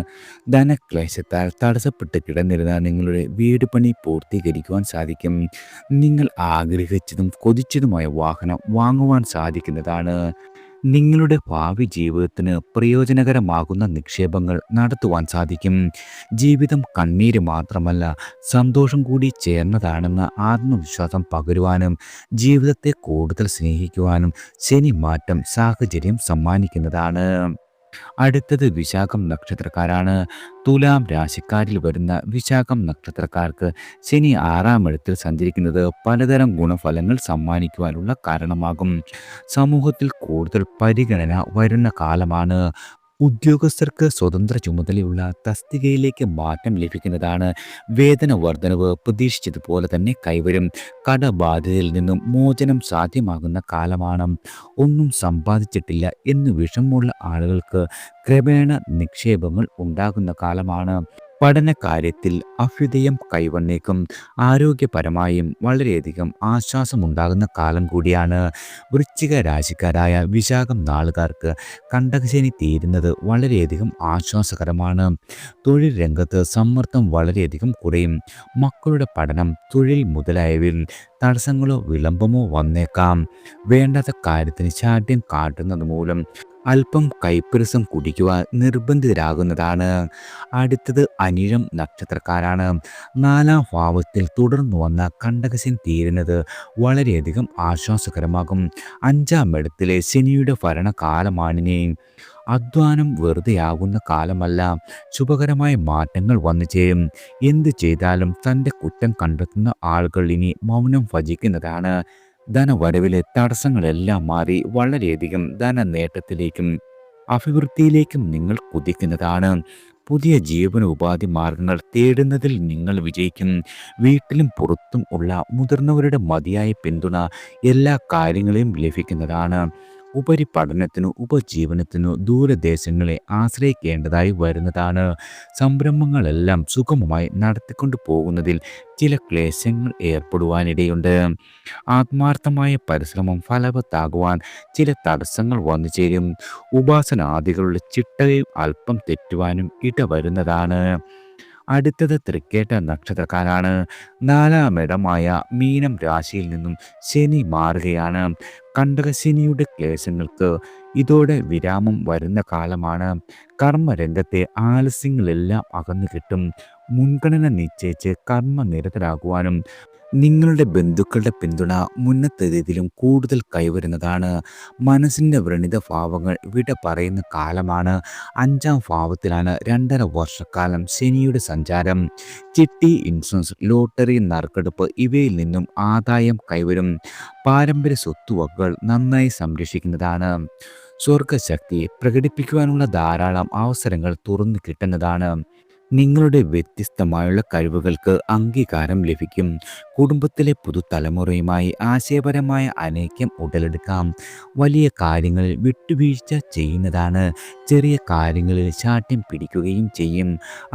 ധനക്ലേശത്താൽ തടസ്സപ്പെട്ട് കിടന്നിരുന്ന നിങ്ങളുടെ വീട് പണി പൂർത്തീകരിക്കുവാൻ സാധിക്കും. നിങ്ങൾ ആഗ്രഹിച്ചതും കൊതിച്ചതുമായ വാഹനം വാങ്ങുവാൻ സാധിക്കുന്നതാണ്. നിങ്ങളുടെ ഭാവി ജീവിതത്തിന് പ്രയോജനകരമാകുന്ന നിക്ഷേപങ്ങൾ നടത്തുവാൻ സാധിക്കും. ജീവിതം കണ്ണീര് മാത്രമല്ല, സന്തോഷം കൂടി ചേർന്നതാണെന്ന ആത്മവിശ്വാസം പകരുവാനും ജീവിതത്തെ കൂടുതൽ സ്നേഹിക്കുവാനും ശനി മാറ്റം സാഹചര്യം സമ്മാനിക്കുന്നതാണ്. അടുത്തത് വിശാഖം നക്ഷത്രക്കാരാണ്. തുലാം രാശിക്കാരിൽ വരുന്ന വിശാഖം നക്ഷത്രക്കാർക്ക് ശനി ആറാം ഇടത്തിൽ സഞ്ചരിക്കുന്നത് പലതരം ഗുണഫലങ്ങൾ സമ്മാനിക്കുവാനുള്ള കാരണമാകും. സമൂഹത്തിൽ കൂടുതൽ പരിഗണന വരുന്ന കാലമാണ്. ഉദ്യോഗസ്ഥർക്ക് സ്വതന്ത്ര ചുമതലയുള്ള തസ്തികയിലേക്ക് മാറ്റം ലഭിക്കുന്നതാണ്. വേതന വർധനവ് പ്രതീക്ഷിച്ചതുപോലെ തന്നെ കൈവരും. കടബാധ്യതയിൽ നിന്നും മോചനം സാധ്യമാകുന്ന കാലമാണ്. ഒന്നും സമ്പാദിച്ചിട്ടില്ല എന്ന് വിഷമമുള്ള ആളുകൾക്ക് ക്രമേണ നിക്ഷേപങ്ങൾ ഉണ്ടാകുന്ന കാലമാണ്. പഠനകാര്യത്തിൽ അഭ്യുദയം കൈവന്നേക്കും. ആരോഗ്യപരമായും വളരെയധികം ആശ്വാസമുണ്ടാകുന്ന കാലം കൂടിയാണ്. വൃശ്ചിക രാശിക്കാരായ വിശാഖം നാളുകാർക്ക് കണ്ടകശനി തീരുന്നത് വളരെയധികം ആശ്വാസകരമാണ്. തൊഴിൽ രംഗത്ത് സമ്മർദ്ദം വളരെയധികം കുറയും. മക്കളുടെ പഠനം, തൊഴിൽ മുതലായവയിൽ തടസ്സങ്ങളോ വിളംബമോ വന്നേക്കാം. വേണ്ടാത്ത കാര്യത്തിന് ശാഠ്യം കാട്ടുന്നത് മൂലം അല്പം കൈപ്പരസം കുടിക്കുവാൻ നിർബന്ധിതരാകുന്നതാണ്. അടുത്തത് അനിഴം നക്ഷത്രക്കാരാണ്. നാലാം ഭാവത്തിൽ തുടർന്നു വന്ന കണ്ടകശനി തീരുന്നത് വളരെയധികം ആശ്വാസകരമാകും. അഞ്ചാം ഇടത്തിലെ ശനിയുടെ ഭരണകാലമാണിനി. അധ്വാനം വെറുതെയാകുന്ന കാലമല്ല. ശുഭകരമായ മാറ്റങ്ങൾ വന്നു ചേരും. എന്ത് ചെയ്താലും തൻ്റെ കുറ്റം കണ്ടെത്തുന്ന ആളുകൾ ഇനി മൗനം ഭജിക്കുന്നതാണ്. ധനവരവിലെ തടസ്സങ്ങളെല്ലാം മാറി വളരെയധികം ധനനേട്ടത്തിലേക്കും അഭിവൃദ്ധിയിലേക്കും നിങ്ങൾ കുതിക്കുന്നതാണ്. പുതിയ ജീവനോപാധി മാർഗങ്ങൾ തേടുന്നതിൽ നിങ്ങൾ വിജയിക്കും. വീട്ടിലും പുറത്തും ഉള്ള മുതിർന്നവരുടെ മതിയായ പിന്തുണ എല്ലാ കാര്യങ്ങളെയും ലഭിക്കുന്നതാണ്. ഉപരിപഠനത്തിനു ഉപജീവനത്തിനു ദൂരദേശങ്ങളെ ആശ്രയിക്കേണ്ടതായി വരുന്നതാണ്. സംരംഭങ്ങളെല്ലാം സുഗമമായി നടത്തിക്കൊണ്ടു പോകുന്നതിൽ ചില ക്ലേശങ്ങൾ ഏർപ്പെടുവാനിടയുണ്ട്. ആത്മാർത്ഥമായ പരിശ്രമം ഫലവത്താകുവാൻ ചില തടസ്സങ്ങൾ വന്നു ചേരും. ഉപാസനാദികളുടെ ചിട്ടയും അല്പം തെറ്റുവാനും ഇടവരുന്നതാണ്. അടുത്തത് തൃക്കേട്ട നക്ഷത്രക്കാരാണ്. നാലാമിടമായ മീനം രാശിയിൽ നിന്നും ശനി മാറുകയാണ്. കണ്ടകശനിയുടെ ക്ലേശങ്ങൾക്ക് ഇതോടെ വിരാമം വരുന്ന കാലമാണ്. കർമ്മരംഗത്തെ ആലസ്യങ്ങളെല്ലാം അകന്നു കിട്ടും. മുൻഗണന നിശ്ചയിച്ച് കർമ്മനിരതരാകുവാനും നിങ്ങളുടെ ബന്ധുക്കളുടെ പിന്തുണ മുന്നത്തേതിലും കൂടുതൽ കൈവരുന്നതാണ്. മനസ്സിൻ്റെ വ്രണിത ഭാവങ്ങൾ വിട പറയുന്ന കാലമാണ്. അഞ്ചാം ഭാവത്തിലാണ് 2.5 വർഷക്കാലം ശനിയുടെ സഞ്ചാരം. ചിട്ടി, ഇൻഷുറൻസ്, ലോട്ടറി, നറുക്കെടുപ്പ് ഇവയിൽ നിന്നും ആദായം കൈവരും. പാരമ്പര്യ സ്വത്തുവകകൾ നന്നായി സംരക്ഷിക്കുന്നതാണ്. സ്വർഗശക്തി പ്രകടിപ്പിക്കുവാനുള്ള ധാരാളം അവസരങ്ങൾ തുറന്നു കിട്ടുന്നതാണ്. നിങ്ങളുടെ വ്യത്യസ്തമായുള്ള കഴിവുകൾക്ക് അംഗീകാരം ലഭിക്കും. കുടുംബത്തിലെ പുതുതലമുറയുമായി ആശയപരമായ അനൈക്യം ഉടലെടുക്കാം. വലിയ കാര്യങ്ങളിൽ വിട്ടുവീഴ്ച ചെയ്യുന്നതാണ്. ചെറിയ കാര്യങ്ങളിൽ ശാഠ്യം പിടിക്കുകയും ചെയ്യും.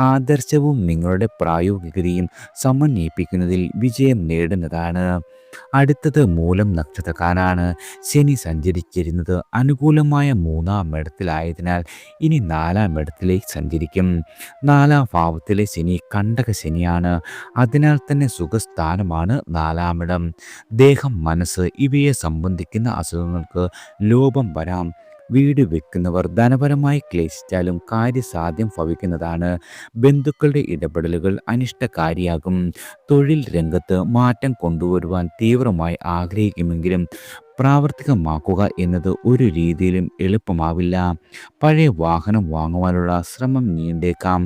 ആദർശവും നിങ്ങളുടെ പ്രായോഗികതയും സമന്വയിപ്പിക്കുന്നതിൽ വിജയം നേടുന്നതാണ്. അടുത്തത് മൂലം നക്ഷത്രക്കാരാണ്. ശനി സഞ്ചരിച്ചിരുന്നത് അനുകൂലമായ 3-ാം ഇടത്തിലായതിനാൽ ഇനി 4-ാം ഇടത്തിലേക്ക് സഞ്ചരിക്കും. 4-ാം ഭാവത്തിലെ ശനി കണ്ടക ശനിയാണ്. അതിനാൽ തന്നെ സുഖസ്ഥാനമാണ് 4-ാം ഇടം. ദേഹം, മനസ്സ് ഇവയെ സംബന്ധിക്കുന്ന അസുഖങ്ങൾക്ക് ലോപം വരാം. വീട് വെക്കുന്നവർ ധനപരമായി ക്ലേശിച്ചാലും കാര്യസാധ്യം ഭവിക്കുന്നതാണ്. ബന്ധുക്കളുടെ ഇടപെടലുകൾ അനിഷ്ടകാരിയാകും. തൊഴിൽ രംഗത്ത് മാറ്റം കൊണ്ടുവരുവാൻ തീവ്രമായി ആഗ്രഹിക്കുമെങ്കിലും പ്രാവർത്തികമാക്കുക എന്നത് ഒരു രീതിയിലും എളുപ്പമാവില്ല. പഴയ വാഹനം വാങ്ങുവാനുള്ള ശ്രമം നീണ്ടേക്കാം.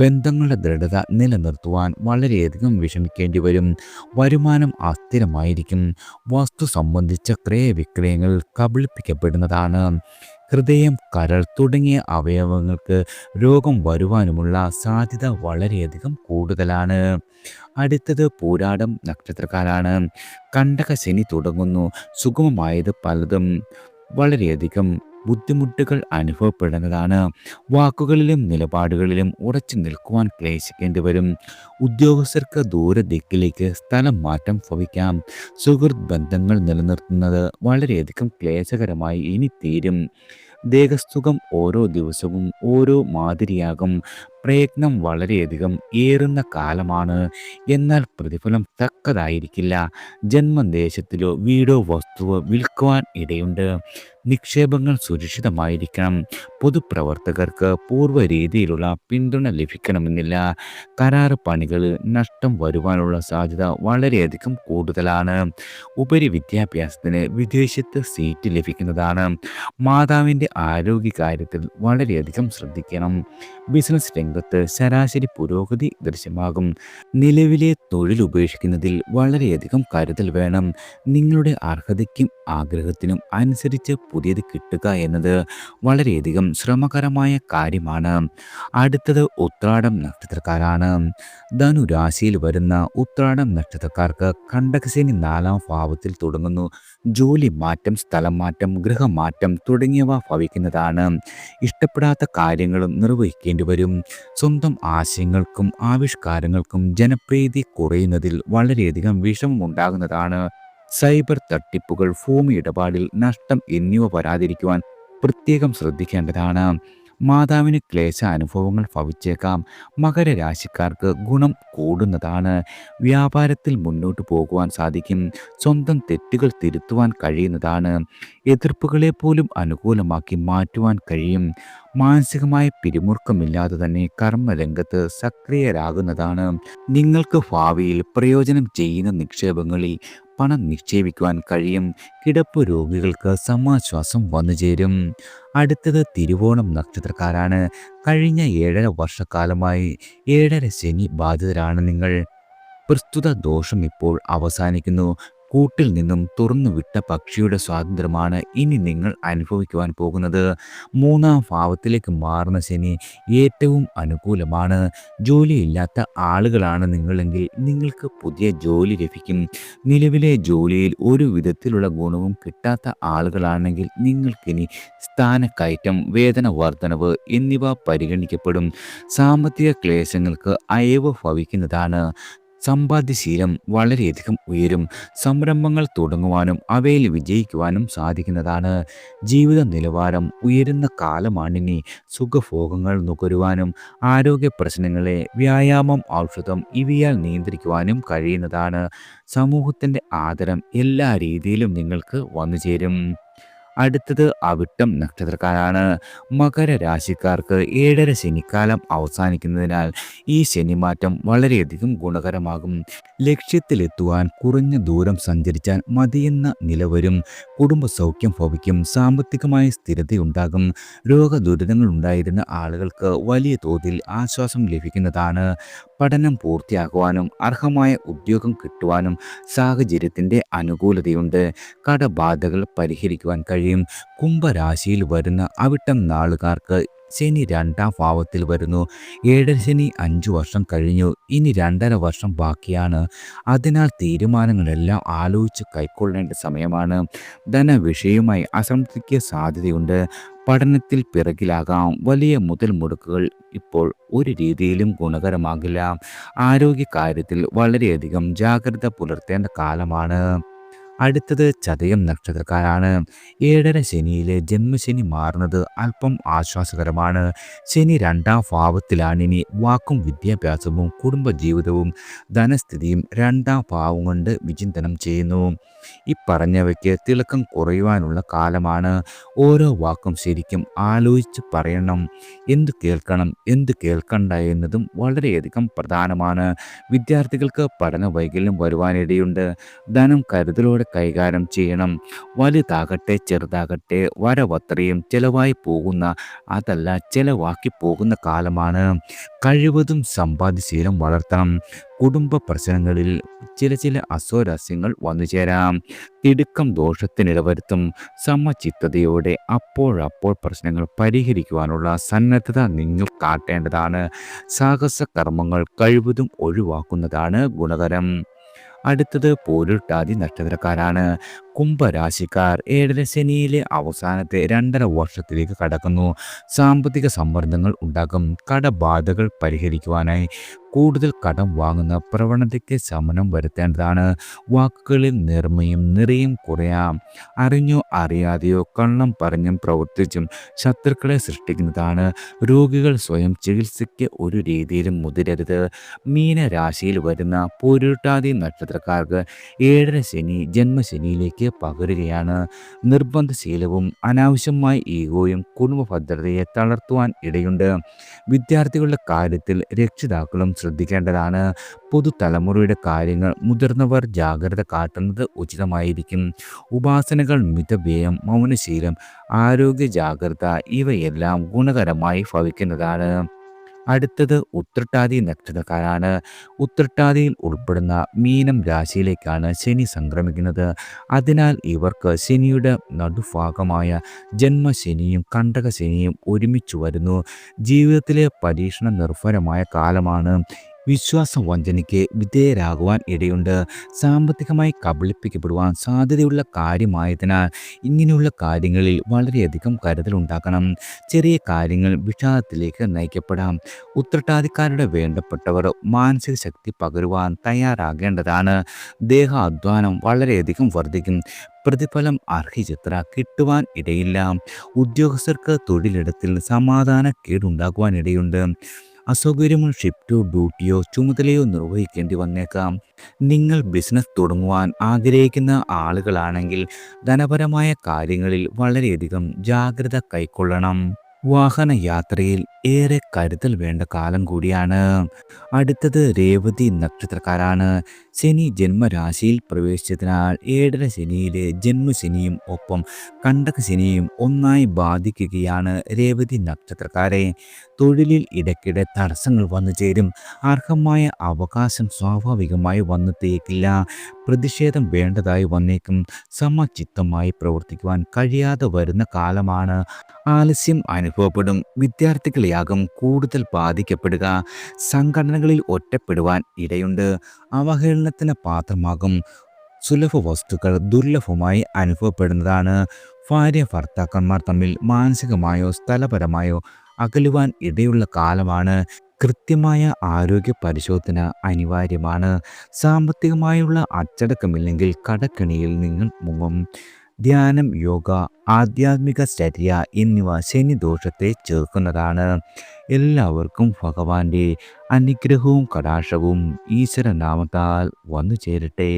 ബന്ധങ്ങളുടെ ദൃഢത നിലനിർത്തുവാൻ വളരെയധികം വിഷമിക്കേണ്ടി വരും. വരുമാനം അസ്ഥിരമായിരിക്കും. വസ്തു സംബന്ധിച്ച ക്രയവിക്രയങ്ങൾ കബളിപ്പിക്കപ്പെടുന്നതാണ്. ഹൃദയം, കരൾ തുടങ്ങിയ അവയവങ്ങൾക്ക് രോഗം വരുവാനുമുള്ള സാധ്യത വളരെയധികം കൂടുതലാണ്. അടുത്തത് പൂരാടം നക്ഷത്രക്കാരാണ്. കണ്ടക ശനി തുടങ്ങുന്നു. സുഗമമായത് പലതും വളരെയധികം ബുദ്ധിമുട്ടുകൾ അനുഭവപ്പെടുന്നതാണ്. വാക്കുകളിലും നിലപാടുകളിലും ഉറച്ചു നിൽക്കുവാൻ ക്ലേശിക്കേണ്ടി വരും. ഉദ്യോഗസ്ഥർക്ക് ദൂരദിക്കിലേക്ക് സ്ഥലം മാറ്റം ഭവിക്കാം. സുഹൃത്ത് ബന്ധങ്ങൾ നിലനിർത്തുന്നത് വളരെയധികം ക്ലേശകരമായി ഇനി തീരും. ദേഹസുഖം ഓരോ ദിവസവും ഓരോ മാതിരിയാകും. പ്രയത്നം വളരെയധികം ഏറുന്ന കാലമാണ്. എന്നാൽ പ്രതിഫലം തക്കതായിരിക്കില്ല. ജന്മദേശത്തിലോ വീടോ വസ്തുവോ വിൽക്കുവാൻ ഇടയുണ്ട്. നിക്ഷേപങ്ങൾ സുരക്ഷിതമായിരിക്കണം. പൊതുപ്രവർത്തകർക്ക് പൂർവ്വ രീതിയിലുള്ള പിന്തുണ ലഭിക്കണമെന്നില്ല. കരാർ പണികൾ നഷ്ടം വരുവാനുള്ള സാധ്യത വളരെയധികം കൂടുതലാണ്. ഉപരി വിദ്യാഭ്യാസത്തിന് വിദേശത്ത് സീറ്റ് ലഭിക്കുന്നതാണ്. മാതാവിൻ്റെ ആരോഗ്യകാര്യത്തിൽ വളരെയധികം ശ്രദ്ധിക്കണം. ബിസിനസ് രംഗത്ത് ശരാശരി പുരോഗതി ദൃശ്യമാകും. നിലവിലെ തൊഴിൽ ഉപേക്ഷിക്കുന്നതിൽ വളരെയധികം കരുതൽ വേണം. നിങ്ങളുടെ അർഹതയ്ക്കും ആഗ്രഹത്തിനും അനുസരിച്ച് പുതിയത് കിട്ടുക എന്നത് വളരെയധികം ശ്രമകരമായ കാര്യമാണ്. അടുത്തത് ഉത്രാടം നക്ഷത്രക്കാരാണ്. ധനുരാശിയിൽ വരുന്ന ഉത്രാടം നക്ഷത്രക്കാർക്ക് കണ്ടകശനി 4-ാം ഭാവത്തിൽ തുടങ്ങുന്നു. ജോലി മാറ്റം, സ്ഥലം മാറ്റം, ഗൃഹമാറ്റം തുടങ്ങിയവ ഭവിക്കുന്നതാണ്. ഇഷ്ടപ്പെടാത്ത കാര്യങ്ങളും നിർവഹിക്കേണ്ടി വരും. സ്വന്തം ആശയങ്ങൾക്കും ആവിഷ്കാരങ്ങൾക്കും ജനപ്രീതി കുറയുന്നതിൽ വളരെയധികം വിഷമമുണ്ടാകുന്നതാണ്. സൈബർ തട്ടിപ്പുകൾ, ഭൂമി ഇടപാടിൽ നഷ്ടം എന്നിവ വരാതിരിക്കുവാൻ പ്രത്യേകം ശ്രദ്ധിക്കേണ്ടതാണ്. മാതാവിന് ക്ലേശ അനുഭവങ്ങൾ ഭവിച്ചേക്കാം. മകരരാശിക്കാർക്ക് ഗുണം കൂടുന്നതാണ്. വ്യാപാരത്തിൽ മുന്നോട്ട് പോകുവാൻ സാധിക്കും. സ്വന്തം തെറ്റുകൾ തിരുത്തുവാൻ കഴിയുന്നതാണ്. എതിർപ്പുകളെ പോലും അനുകൂലമാക്കി മാറ്റുവാൻ കഴിയും. മാനസികമായ പിരിമുറുക്കമില്ലാതെ തന്നെ കർമ്മരംഗത്ത് സക്രിയരാകുന്നതാണ്. നിങ്ങൾക്ക് ഭാവിയിൽ പ്രയോജനം ചെയ്യുന്ന നിക്ഷേപങ്ങളിൽ പണം നിക്ഷേപിക്കുവാൻ കഴിയും. കിടപ്പ് രോഗികൾക്ക് സമാശ്വാസം വന്നുചേരും. അടുത്തത് തിരുവോണം നക്ഷത്രക്കാരാണ്. കഴിഞ്ഞ 7.5 വർഷക്കാലമായി 7.5 ശനി ബാധിതരാണ് നിങ്ങൾ. പ്രസ്തുത ദോഷം ഇപ്പോൾ അവസാനിക്കുന്നു. കൂട്ടിൽ നിന്നും തുറന്നുവിട്ട പക്ഷിയുടെ സ്വാതന്ത്ര്യമാണ് ഇനി നിങ്ങൾ അനുഭവിക്കുവാൻ പോകുന്നത്. 3-ാം ഭാവത്തിലേക്ക് മാറുന്ന ശനി ഏറ്റവും അനുകൂലമാണ്. ജോലിയില്ലാത്ത ആളുകളാണ് നിങ്ങളെങ്കിൽ നിങ്ങൾക്ക് പുതിയ ജോലി ലഭിക്കും. നിലവിലെ ജോലിയിൽ ഒരു വിധത്തിലുള്ള ഗുണവും കിട്ടാത്ത ആളുകളാണെങ്കിൽ നിങ്ങൾക്കിനി സ്ഥാനക്കയറ്റം, വേതന വർധനവ് എന്നിവ പരിഗണിക്കപ്പെടും. സാമ്പത്തിക ക്ലേശങ്ങൾക്ക് അയവ് ഭവിക്കുന്നതാണ്. സമ്പാദ്യശീലം വളരെയധികം ഉയരും. സംരംഭങ്ങൾ തുടങ്ങുവാനും അവയിൽ വിജയിക്കുവാനും സാധിക്കുന്നതാണ്. ജീവിത നിലവാരം ഉയരുന്ന കാലമാണിനി. സുഖഭോഗങ്ങൾ നുകരുവാനും ആരോഗ്യ പ്രശ്നങ്ങളെ വ്യായാമം, ഔഷധം ഇവയാൽ നിയന്ത്രിക്കുവാനും കഴിയുന്നതാണ്. സമൂഹത്തിൻ്റെ ആദരം എല്ലാ രീതിയിലും നിങ്ങൾക്ക് വന്നുചേരും. അടുത്തത് അവിട്ടം നക്ഷത്രക്കാരാണ്. മകരരാശിക്കാർക്ക് 7.5 ശനിക്കാലം അവസാനിക്കുന്നതിനാൽ ഈ ശനിമാറ്റം വളരെയധികം ഗുണകരമാകും. ലക്ഷ്യത്തിലെത്തുവാൻ കുറഞ്ഞ ദൂരം സഞ്ചരിച്ചാൽ മതിയെന്ന നില വരും. കുടുംബസൗഖ്യം ഭവിക്കും. സാമ്പത്തികമായ സ്ഥിരതയുണ്ടാകും. രോഗദുരിതങ്ങൾ ഉണ്ടായിരുന്ന ആളുകൾക്ക് വലിയ തോതിൽ ആശ്വാസം ലഭിക്കുന്നതാണ്. പഠനം പൂർത്തിയാക്കുവാനും അർഹമായ ഉദ്യോഗം കിട്ടുവാനും സാഹചര്യത്തിൻ്റെ അനുകൂലതയുണ്ട്. കടബാധകൾ പരിഹരിക്കുവാൻ കഴിയും. കുംഭരാശിയിൽ വരുന്ന അവിട്ടം നാളുകാർക്ക് ശനി 2-ാം ഭാവത്തിൽ വരുന്നു. 7.5 ശനി 5 വർഷം കഴിഞ്ഞു. ഇനി 2.5 വർഷം ബാക്കിയാണ്. അതിനാൽ തീരുമാനങ്ങളെല്ലാം ആലോചിച്ച് കൈക്കൊള്ളേണ്ട സമയമാണ്. ധനവിഷയവുമായി അസംതൃപ്തിക്ക് സാധ്യതയുണ്ട്. പഠനത്തിൽ പിറകിലാകാം. വലിയ മുതൽ മുടക്കുകൾ ഇപ്പോൾ ഒരു രീതിയിലും ഗുണകരമാകില്ല. ആരോഗ്യകാര്യത്തിൽ വളരെയധികം ജാഗ്രത പുലർത്തേണ്ട കാലമാണ്. അടുത്തത് ചതയം നക്ഷത്രക്കാരാണ്. 7.5 ശനിയിലെ ജന്മശനി മാറുന്നത് അല്പം ആശ്വാസകരമാണ്. ശനി 2-ാം ഭാവത്തിലാണിനി. വാക്കും വിദ്യാഭ്യാസവും കുടുംബജീവിതവും ധനസ്ഥിതിയും 2-ാം ഭാവം കൊണ്ട് വിചിന്തനം ചെയ്യുന്നു. ഈ പറഞ്ഞവയ്ക്ക് തിളക്കം കുറയുവാനുള്ള കാലമാണ്. ഓരോ വാക്കും ശരിക്കും ആലോചിച്ച് പറയണം. എന്തു കേൾക്കണം, എന്തു കേൾക്കണ്ട എന്നതും വളരെയധികം പ്രധാനമാണ്. വിദ്യാർത്ഥികൾക്ക് പഠന വൈകല്യം വരുവാനിടയുണ്ട്. ധനം കരുതലോടെ കൈകാര്യം ചെയ്യണം. വലുതാകട്ടെ ചെറുതാകട്ടെ വരവത്രയും ചെലവായി പോകുന്ന, അതല്ല ചെലവാക്കി പോകുന്ന കാലമാണ്. കഴിവതും സമ്പാദ്യശീലം വളർത്തണം. കുടുംബ പ്രശ്നങ്ങളിൽ ചില അസ്വാരസ്യങ്ങൾ വന്നുചേരാം. തിടുക്കം ദോഷത്തിനിടവരുത്തും. സമചിത്തതയോടെ അപ്പോഴപ്പോൾ പ്രശ്നങ്ങൾ പരിഹരിക്കുവാനുള്ള സന്നദ്ധത നിങ്ങൾ കാട്ടേണ്ടതാണ്. സാഹസ കർമ്മങ്ങൾ കഴിവതും ഒഴിവാക്കുന്നതാണ് ഗുണകരം. അടുത്തത് പൂരുരുട്ടാതി നക്ഷത്രക്കാരാണ്. കുംഭരാശിക്കാർ ഏഴര ശനിയിലെ അവസാനത്തെ 2.5 വർഷത്തിലേക്ക് കടക്കുന്നു. സാമ്പത്തിക സമ്മർദ്ദങ്ങൾ ഉണ്ടാകും. കടബാധകൾ പരിഹരിക്കുവാനായി കൂടുതൽ കടം വാങ്ങുന്ന പ്രവണതയ്ക്ക് ശമനം വരുത്തേണ്ടതാണ്. വാക്കുകളിൽ നേർമയും നിറയും കുറയാം. അറിഞ്ഞോ അറിയാതെയോ കള്ളം പറഞ്ഞും പ്രവർത്തിച്ചും ശത്രുക്കളെ സൃഷ്ടിക്കുന്നതാണ്. രോഗികൾ സ്വയം ചികിത്സയ്ക്ക് ഒരു രീതിയിലും മുതിരരുത്. മീനരാശിയിൽ വരുന്ന പൂരുരുട്ടാതി നക്ഷത്രക്കാർക്ക് ഏഴര ശനി ജന്മശനിയിലേക്ക് പകരുകയാണ്. നിർബന്ധശീലവും അനാവശ്യമായ ഈഗോയും കുടുംബ ഭദ്രതയെ തളർത്തുവാൻ ഇടയുണ്ട്. വിദ്യാർത്ഥികളുടെ കാര്യത്തിൽ രക്ഷിതാക്കളും ശ്രദ്ധിക്കേണ്ടതാണ്. പുതുതലമുറയുടെ കാര്യങ്ങൾ മുതിർന്നവർ ജാഗ്രത കാട്ടുന്നത് ഉചിതമായിരിക്കും. ഉപാസനകൾ, മിതവ്യയം, മൗനശീലം, ആരോഗ്യ ജാഗ്രത ഇവയെല്ലാം ഗുണകരമായി ഭവിക്കുന്നതാണ്. അടുത്തത് ഉത്രട്ടാതി നക്ഷത്രക്കാരാണ്. ഉത്രട്ടാതിയിൽ ഉൾപ്പെടുന്ന മീനം രാശിയിലേക്കാണ് ശനി സംക്രമിക്കുന്നത്. അതിനാൽ ഇവർക്ക് ശനിയുടെ നടുഭാഗമായ ജന്മശനിയും കണ്ടകശനിയും ഒരുമിച്ച് വരുന്നു. ജീവിതത്തിലെ പരീക്ഷണ നിർഭരമായ കാലമാണ്. വിശ്വാസവഞ്ചനയ്ക്ക് വിധേയരാകുവാൻ ഇടയുണ്ട്. സാമ്പത്തികമായി കബളിപ്പിക്കപ്പെടുവാൻ സാധ്യതയുള്ള കാര്യമായതിനാൽ ഇങ്ങനെയുള്ള കാര്യങ്ങളിൽ വളരെയധികം കരുതലുണ്ടാക്കണം. ചെറിയ കാര്യങ്ങൾ വിഷാദത്തിലേക്ക് നയിക്കപ്പെടാം. ഉത്രട്ടാതിക്കാരുടെ വേണ്ടപ്പെട്ടവർ മാനസിക ശക്തി പകരുവാൻ തയ്യാറാകേണ്ടതാണ്. ദേഹാധ്വാനം വളരെയധികം വർദ്ധിക്കും. പ്രതിഫലം അർഹിച്ചത്ര കിട്ടുവാൻ ഇടയില്ല. ഉദ്യോഗസ്ഥർക്ക് തൊഴിലിടത്തിൽ സമാധാനക്കേടുണ്ടാകുവാൻ ഇടയുണ്ട്. അസൗകര്യമുള്ള ഷിഫ്റ്റോ ഡ്യൂട്ടിയോ ചുമതലയോ നിർവഹിക്കേണ്ടി വന്നേക്കാം. നിങ്ങൾ ബിസിനസ് തുടങ്ങുവാൻ ആഗ്രഹിക്കുന്ന ആളുകളാണെങ്കിൽ ധനപരമായ കാര്യങ്ങളിൽ വളരെയധികം ജാഗ്രത കൈക്കൊള്ളണം. വാഹനയാത്രയിൽ ഏറെ കരുതൽ വേണ്ട കാലം കൂടിയാണ്. അടുത്തത് രേവതി നക്ഷത്രക്കാരാണ്. ശനി ജന്മരാശിയിൽ പ്രവേശിച്ചതിനാൽ ഏഴര ശനിയിലെ ജന്മശനിയും ഒപ്പം കണ്ടകശനിയും ഒന്നായി ബാധിക്കുകയാണ് രേവതി നക്ഷത്രക്കാരെ. തൊഴിലിൽ ഇടയ്ക്കിടെ തടസ്സങ്ങൾ വന്നു ചേരും. അർഹമായ അവകാശം സ്വാഭാവികമായി വന്നെത്തിയേക്കില്ല. പ്രതിഷേധം വേണ്ടതായി വന്നേക്കും. സമചിത്തമായി പ്രവർത്തിക്കുവാൻ കഴിയാതെ വരുന്ന കാലമാണ്. ആലസ്യം അനുഭവപ്പെടും. വിദ്യാർത്ഥികളെയാകും കൂടുതൽ ബാധിക്കപ്പെടുക. സംഘടനകളിൽ ഒറ്റപ്പെടുവാൻ ഇടയുണ്ട്. അവഹേളനത്തിന് പാത്രമാകും. സുലഭ വസ്തുക്കൾ ദുർലഭമായി അനുഭവപ്പെടുന്നതാണ്. ഭാര്യ ഭർത്താക്കന്മാർ തമ്മിൽ മാനസികമായോ സ്ഥലപരമായോ അകലുവാൻ ഇടയുള്ള കാലമാണ്. കൃത്യമായ ആരോഗ്യ പരിശോധന അനിവാര്യമാണ്. സാമ്പത്തികമായുള്ള അച്ചടക്കമില്ലെങ്കിൽ കടക്കെണിയിൽ നിങ്ങൾ മുങ്ങും. ധ്യാനം, യോഗ, ആധ്യാത്മിക ചര്യ എന്നിവ ശനിദോഷത്തെ ചേർക്കുന്നതാണ്. എല്ലാവർക്കും ഭഗവാന്റെ അനുഗ്രഹവും കടാക്ഷവും ഈശ്വരനാമത്താൽ വന്നു ചേരട്ടെ.